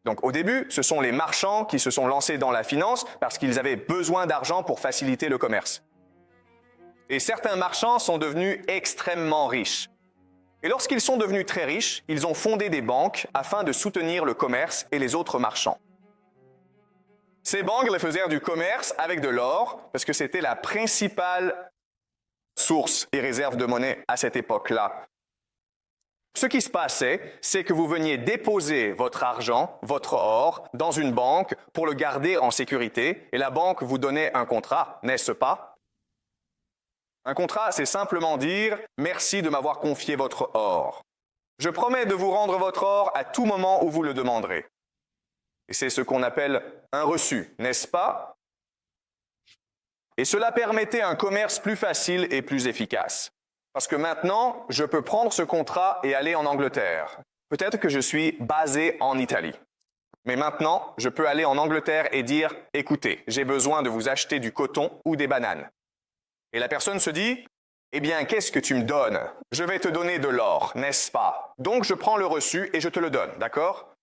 Donc au début, ce sont les marchands qui se sont lancés dans la finance parce qu'ils avaient besoin d'argent pour faciliter le commerce. Et certains marchands sont devenus extrêmement riches. Et lorsqu'ils sont devenus très riches, ils ont fondé des banques afin de soutenir le commerce et les autres marchands. Ces banques les faisaient du commerce avec de l'or parce que c'était la principale source et réserve de monnaie à cette époque-là. Ce qui se passait, c'est que vous veniez déposer votre argent, votre or, dans une banque pour le garder en sécurité et la banque vous donnait un contrat, n'est-ce pas? Un contrat, c'est simplement dire « Merci de m'avoir confié votre or. Je promets de vous rendre votre or à tout moment où vous le demanderez. » Et c'est ce qu'on appelle un reçu, n'est-ce pas? Et cela permettait un commerce plus facile et plus efficace. Parce que maintenant, je peux prendre ce contrat et aller en Angleterre. Peut-être que je suis basé en Italie. Mais maintenant, je peux aller en Angleterre et dire « Écoutez, j'ai besoin de vous acheter du coton ou des bananes. » Et la personne se dit « Eh bien, qu'est-ce que tu me donnes? Je vais te donner de l'or, n'est-ce pas? Donc, je prends le reçu et je te le donne, d'accord? »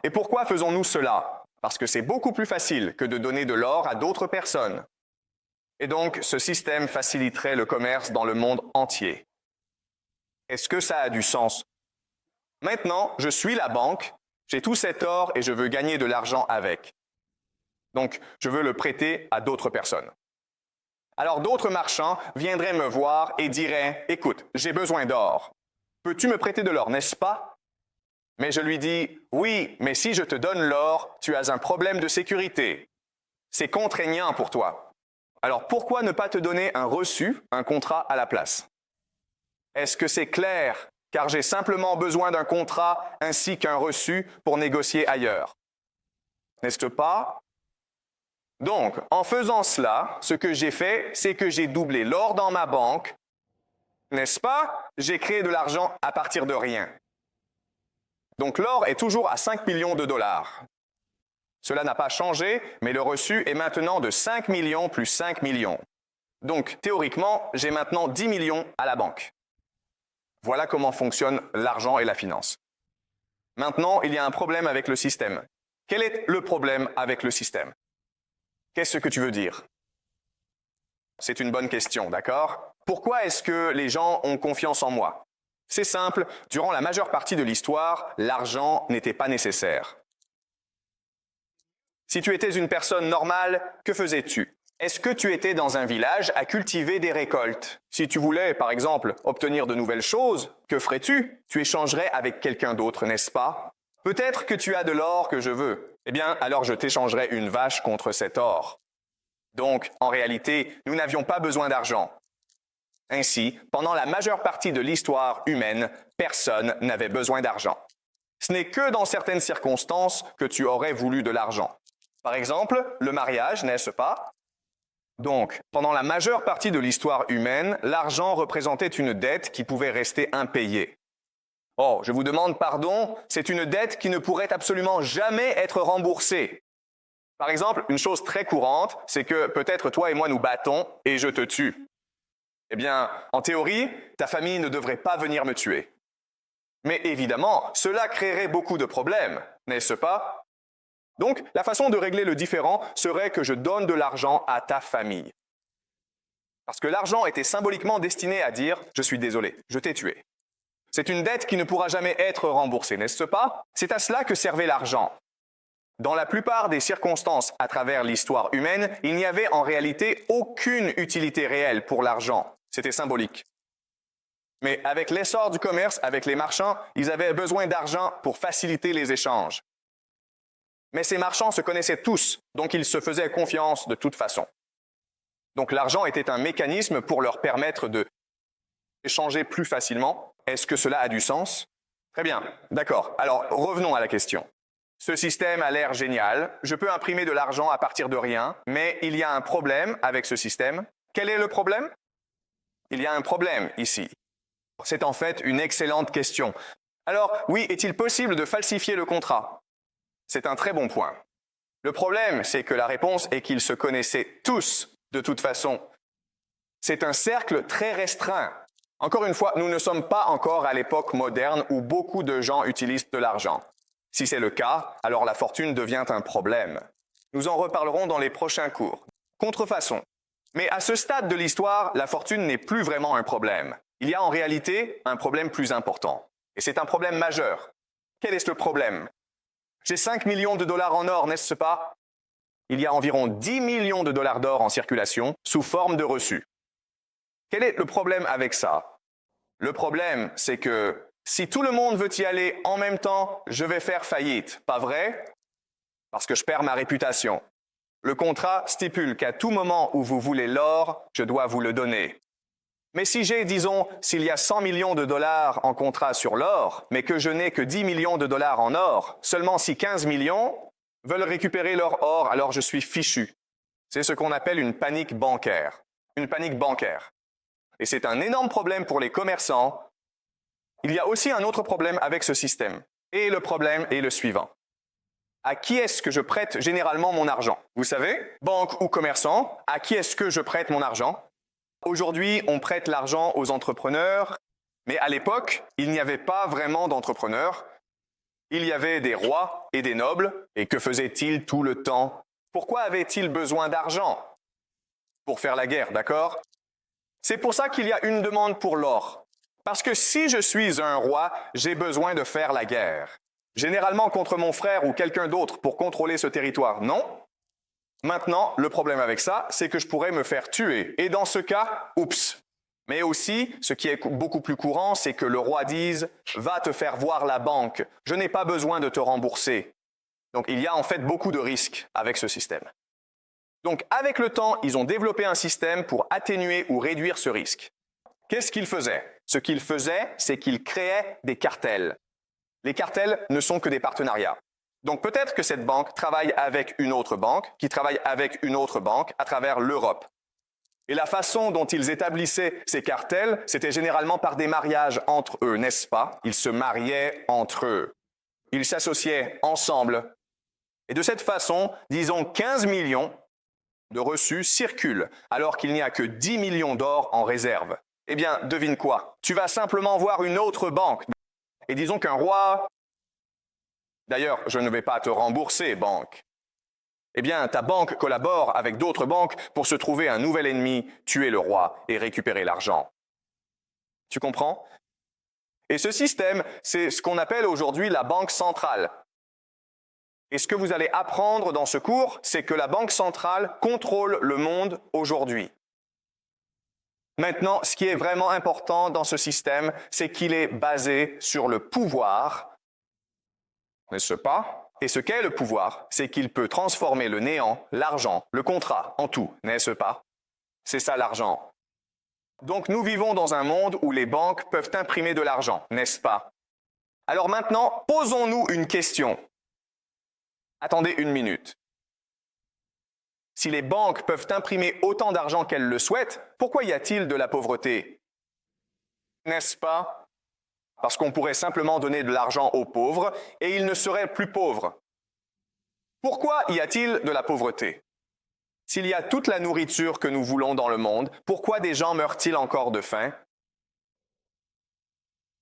Et pourquoi faisons-nous cela? Parce que c'est beaucoup plus facile que de donner de l'or à d'autres personnes. Et donc, ce système faciliterait le commerce dans le monde entier. Est-ce que ça a du sens? Maintenant, je suis la banque, j'ai tout cet or et je veux gagner de l'argent avec. Donc, je veux le prêter à d'autres personnes. Alors d'autres marchands viendraient me voir et diraient « Écoute, j'ai besoin d'or. Peux-tu me prêter de l'or, n'est-ce pas? » Mais je lui dis « Oui, mais si je te donne l'or, tu as un problème de sécurité. C'est contraignant pour toi. Alors pourquoi ne pas te donner un reçu, un contrat à la place? Est-ce que c'est clair? Car j'ai simplement besoin d'un contrat ainsi qu'un reçu pour négocier ailleurs. N'est-ce pas? Donc, en faisant cela, ce que j'ai fait, c'est que j'ai doublé l'or dans ma banque. N'est-ce pas? J'ai créé de l'argent à partir de rien. Donc, l'or est toujours à 5 millions de dollars. Cela n'a pas changé, mais le reçu est maintenant de 5 millions plus 5 millions. Donc, théoriquement, j'ai maintenant 10 millions à la banque. Voilà comment fonctionne l'argent et la finance. Maintenant, il y a un problème avec le système. Quel est le problème avec le système? Qu'est-ce que tu veux dire? C'est une bonne question, d'accord? Pourquoi est-ce que les gens ont confiance en moi? C'est simple, durant la majeure partie de l'histoire, l'argent n'était pas nécessaire. Si tu étais une personne normale, que faisais-tu? Est-ce que tu étais dans un village à cultiver des récoltes? Si tu voulais, par exemple, obtenir de nouvelles choses, que ferais-tu? Tu échangerais avec quelqu'un d'autre, n'est-ce pas? Peut-être que tu as de l'or que je veux. Eh bien, alors je t'échangerai une vache contre cet or. Donc, en réalité, nous n'avions pas besoin d'argent. Ainsi, pendant la majeure partie de l'histoire humaine, personne n'avait besoin d'argent. Ce n'est que dans certaines circonstances que tu aurais voulu de l'argent. Par exemple, le mariage, n'est-ce pas? Donc, pendant la majeure partie de l'histoire humaine, l'argent représentait une dette qui pouvait rester impayée. Oh, je vous demande pardon, c'est une dette qui ne pourrait absolument jamais être remboursée. Par exemple, une chose très courante, c'est que peut-être toi et moi nous battons et je te tue. Eh bien, en théorie, ta famille ne devrait pas venir me tuer. Mais évidemment, cela créerait beaucoup de problèmes, n'est-ce pas? Donc, la façon de régler le différend serait que je donne de l'argent à ta famille. Parce que l'argent était symboliquement destiné à dire « je suis désolé, je t'ai tué ». C'est une dette qui ne pourra jamais être remboursée, n'est-ce pas? C'est à cela que servait l'argent. Dans la plupart des circonstances à travers l'histoire humaine, il n'y avait en réalité aucune utilité réelle pour l'argent. C'était symbolique. Mais avec l'essor du commerce, avec les marchands, ils avaient besoin d'argent pour faciliter les échanges. Mais ces marchands se connaissaient tous, donc ils se faisaient confiance de toute façon. Donc l'argent était un mécanisme pour leur permettre d'échanger plus facilement. Est-ce que cela a du sens? Très bien, d'accord. Alors revenons à la question. Ce système a l'air génial, je peux imprimer de l'argent à partir de rien, mais il y a un problème avec ce système. Quel est le problème? Il y a un problème ici. C'est en fait une excellente question. Alors, oui, est-il possible de falsifier le contrat? C'est un très bon point. Le problème, c'est que la réponse est qu'ils se connaissaient tous de toute façon. C'est un cercle très restreint. Encore une fois, nous ne sommes pas encore à l'époque moderne où beaucoup de gens utilisent de l'argent. Si c'est le cas, alors la fortune devient un problème. Nous en reparlerons dans les prochains cours. Contrefaçon. Mais à ce stade de l'histoire, la fortune n'est plus vraiment un problème. Il y a en réalité un problème plus important. Et c'est un problème majeur. Quel est le problème? J'ai 5 millions de dollars en or, n'est-ce pas? Il y a environ 10 millions de dollars d'or en circulation sous forme de reçus. Quel est le problème avec ça? Le problème, c'est que si tout le monde veut y aller en même temps, je vais faire faillite, pas vrai? Parce que je perds ma réputation. Le contrat stipule qu'à tout moment où vous voulez l'or, je dois vous le donner. Mais si j'ai, disons, s'il y a 100 millions de dollars en contrat sur l'or, mais que je n'ai que 10 millions de dollars en or, seulement si 15 millions veulent récupérer leur or, alors je suis fichu. C'est ce qu'on appelle une panique bancaire. Une panique bancaire. Et c'est un énorme problème pour les commerçants. Il y a aussi un autre problème avec ce système. Et le problème est le suivant. À qui est-ce que je prête généralement mon argent? Vous savez, banque ou commerçant, à qui est-ce que je prête mon argent? Aujourd'hui, on prête l'argent aux entrepreneurs, mais à l'époque, il n'y avait pas vraiment d'entrepreneurs. Il y avait des rois et des nobles, et que faisaient-ils tout le temps? Pourquoi avaient-ils besoin d'argent? Pour faire la guerre, d'accord? C'est pour ça qu'il y a une demande pour l'or. Parce que si je suis un roi, j'ai besoin de faire la guerre. Généralement contre mon frère ou quelqu'un d'autre pour contrôler ce territoire, non? Maintenant, le problème avec ça, c'est que je pourrais me faire tuer. Et dans ce cas, oups! Mais aussi, ce qui est beaucoup plus courant, c'est que le roi dise « Va te faire voir la banque, je n'ai pas besoin de te rembourser ». Donc il y a en fait beaucoup de risques avec ce système. Donc avec le temps, ils ont développé un système pour atténuer ou réduire ce risque. Qu'est-ce qu'ils faisaient? Ce qu'ils faisaient, c'est qu'ils créaient des cartels. Les cartels ne sont que des partenariats. Donc peut-être que cette banque travaille avec une autre banque, qui travaille avec une autre banque à travers l'Europe. Et la façon dont ils établissaient ces cartels, c'était généralement par des mariages entre eux, n'est-ce pas? Ils se mariaient entre eux. Ils s'associaient ensemble. Et de cette façon, disons 15 millions de reçus circulent, alors qu'il n'y a que 10 millions d'or en réserve. Eh bien, devine quoi? Tu vas simplement voir une autre banque. Et disons qu'un roi... D'ailleurs, je ne vais pas te rembourser, banque. Eh bien, ta banque collabore avec d'autres banques pour se trouver un nouvel ennemi, tuer le roi et récupérer l'argent. Tu comprends? Et ce système, c'est ce qu'on appelle aujourd'hui la banque centrale. Et ce que vous allez apprendre dans ce cours, c'est que la banque centrale contrôle le monde aujourd'hui. Maintenant, ce qui est vraiment important dans ce système, c'est qu'il est basé sur le pouvoir, n'est-ce pas? Et ce qu'est le pouvoir, c'est qu'il peut transformer le néant, l'argent, le contrat, en tout, n'est-ce pas? C'est ça l'argent. Donc nous vivons dans un monde où les banques peuvent imprimer de l'argent, n'est-ce pas? Alors maintenant, posons-nous une question. Attendez une minute. Si les banques peuvent imprimer autant d'argent qu'elles le souhaitent, pourquoi y a-t-il de la pauvreté? N'est-ce pas? Parce qu'on pourrait simplement donner de l'argent aux pauvres et ils ne seraient plus pauvres. Pourquoi y a-t-il de la pauvreté? S'il y a toute la nourriture que nous voulons dans le monde, pourquoi des gens meurent-ils encore de faim?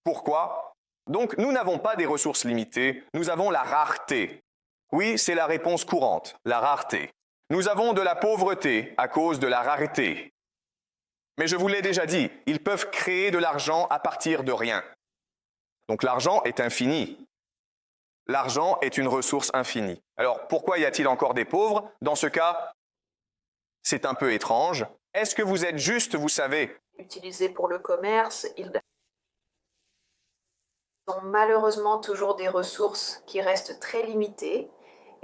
Pourquoi? Donc, nous n'avons pas des ressources limitées, nous avons la rareté. Oui, c'est la réponse courante, la rareté. Nous avons de la pauvreté à cause de la rareté. Mais je vous l'ai déjà dit, ils peuvent créer de l'argent à partir de rien. Donc l'argent est infini. L'argent est une ressource infinie. Alors pourquoi y a-t-il encore des pauvres? Dans ce cas, c'est un peu étrange. Est-ce que vous êtes juste, vous savez? Utilisés pour le commerce, ils ont malheureusement toujours des ressources qui restent très limitées.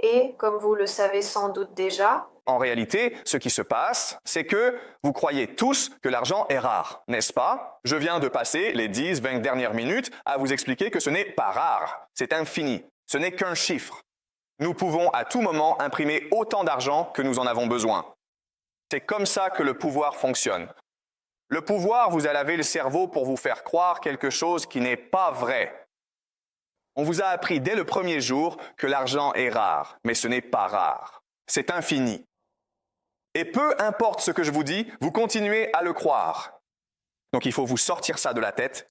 Et comme vous le savez sans doute déjà, en réalité, ce qui se passe, c'est que vous croyez tous que l'argent est rare, n'est-ce pas? Je viens de passer les 10-20 dernières minutes à vous expliquer que ce n'est pas rare, c'est infini, ce n'est qu'un chiffre. Nous pouvons à tout moment imprimer autant d'argent que nous en avons besoin. C'est comme ça que le pouvoir fonctionne. Le pouvoir vous a lavé le cerveau pour vous faire croire quelque chose qui n'est pas vrai. On vous a appris dès le premier jour que l'argent est rare, mais ce n'est pas rare. C'est infini. Et peu importe ce que je vous dis, vous continuez à le croire. Donc il faut vous sortir ça de la tête.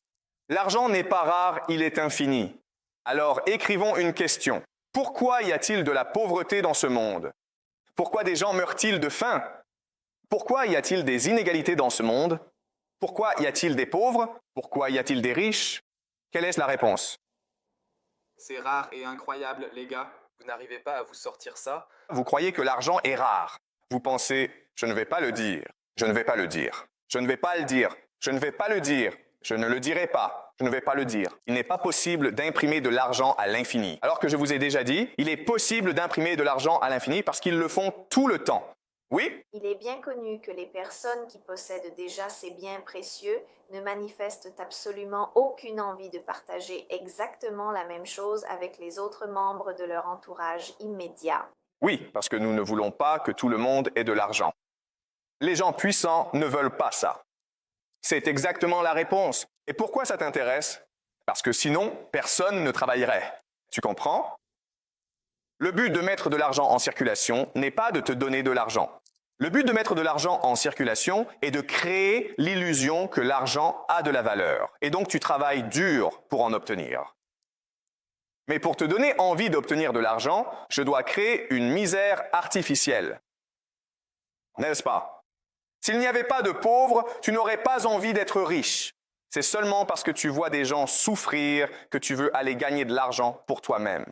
L'argent n'est pas rare, il est infini. Alors écrivons une question. Pourquoi y a-t-il de la pauvreté dans ce monde? Pourquoi des gens meurent-ils de faim? Pourquoi y a-t-il des inégalités dans ce monde? Pourquoi y a-t-il des pauvres? Pourquoi y a-t-il des riches? Quelle est la réponse? C'est rare et incroyable, les gars. Vous n'arrivez pas à vous sortir ça? Vous croyez que l'argent est rare. Vous pensez, je ne vais pas le dire, je ne vais pas le dire, je ne vais pas le dire, je ne vais pas le dire, je ne le dirai pas, je ne vais pas le dire. Il n'est pas possible d'imprimer de l'argent à l'infini. Alors que je vous ai déjà dit, il est possible d'imprimer de l'argent à l'infini parce qu'ils le font tout le temps. Oui? Il est bien connu que les personnes qui possèdent déjà ces biens précieux ne manifestent absolument aucune envie de partager exactement la même chose avec les autres membres de leur entourage immédiat. Oui, parce que nous ne voulons pas que tout le monde ait de l'argent. Les gens puissants ne veulent pas ça. C'est exactement la réponse. Et pourquoi ça t'intéresse? Parce que sinon, personne ne travaillerait. Tu comprends? Le but de mettre de l'argent en circulation n'est pas de te donner de l'argent. Le but de mettre de l'argent en circulation est de créer l'illusion que l'argent a de la valeur. Et donc tu travailles dur pour en obtenir. Mais pour te donner envie d'obtenir de l'argent, je dois créer une misère artificielle. N'est-ce pas? S'il n'y avait pas de pauvres, tu n'aurais pas envie d'être riche. C'est seulement parce que tu vois des gens souffrir que tu veux aller gagner de l'argent pour toi-même.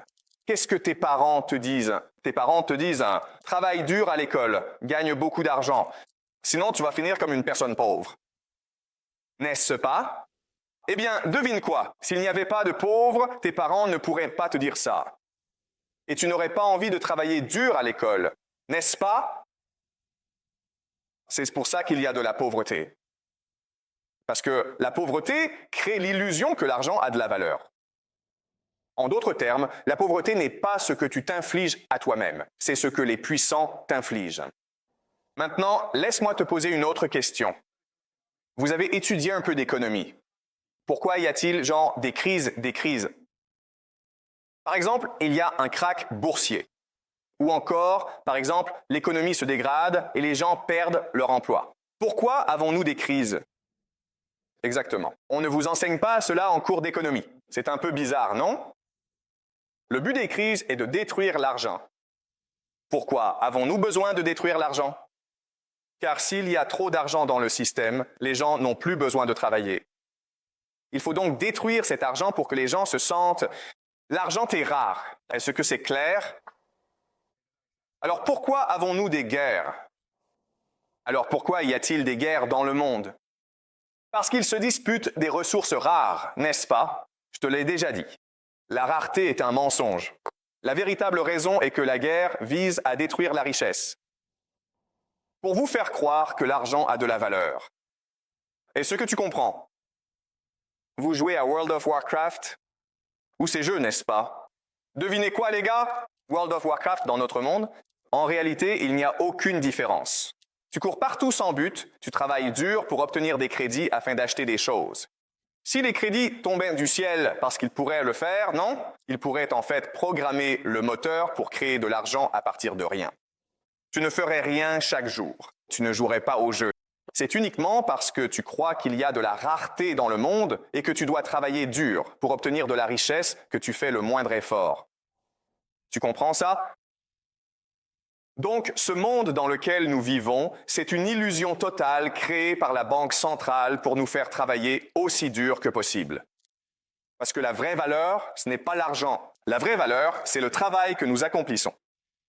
Qu'est-ce que tes parents te disent? Tes parents te disent « Travaille dur à l'école, gagne beaucoup d'argent, sinon tu vas finir comme une personne pauvre. » N'est-ce pas? Eh bien, devine quoi? S'il n'y avait pas de pauvres, tes parents ne pourraient pas te dire ça. Et tu n'aurais pas envie de travailler dur à l'école, n'est-ce pas? C'est pour ça qu'il y a de la pauvreté. Parce que la pauvreté crée l'illusion que l'argent a de la valeur. En d'autres termes, la pauvreté n'est pas ce que tu t'infliges à toi-même, c'est ce que les puissants t'infligent. Maintenant, laisse-moi te poser une autre question. Vous avez étudié un peu d'économie. Pourquoi y a-t-il des crises? Par exemple, il y a un krach boursier. Ou encore, par exemple, l'économie se dégrade et les gens perdent leur emploi. Pourquoi avons-nous des crises? Exactement. On ne vous enseigne pas cela en cours d'économie. C'est un peu bizarre, non? Le but des crises est de détruire l'argent. Pourquoi avons-nous besoin de détruire l'argent? Car s'il y a trop d'argent dans le système, les gens n'ont plus besoin de travailler. Il faut donc détruire cet argent pour que les gens se sentent « l'argent est rare ». Est-ce que c'est clair? Alors pourquoi avons-nous des guerres? Alors pourquoi y a-t-il des guerres dans le monde? Parce qu'ils se disputent des ressources rares, n'est-ce pas? Je te l'ai déjà dit. La rareté est un mensonge. La véritable raison est que la guerre vise à détruire la richesse. Pour vous faire croire que l'argent a de la valeur. Est-ce que tu comprends? Vous jouez à World of Warcraft? Ou ces jeux, n'est-ce pas? Devinez quoi, les gars? World of Warcraft dans notre monde? En réalité, il n'y a aucune différence. Tu cours partout sans but, tu travailles dur pour obtenir des crédits afin d'acheter des choses. Si les crédits tombaient du ciel parce qu'ils pourraient le faire, non, ils pourraient en fait programmer le moteur pour créer de l'argent à partir de rien. Tu ne ferais rien chaque jour. Tu ne jouerais pas au jeu. C'est uniquement parce que tu crois qu'il y a de la rareté dans le monde et que tu dois travailler dur pour obtenir de la richesse que tu fais le moindre effort. Tu comprends ça? Donc, ce monde dans lequel nous vivons, c'est une illusion totale créée par la Banque centrale pour nous faire travailler aussi dur que possible. Parce que la vraie valeur, ce n'est pas l'argent. La vraie valeur, c'est le travail que nous accomplissons.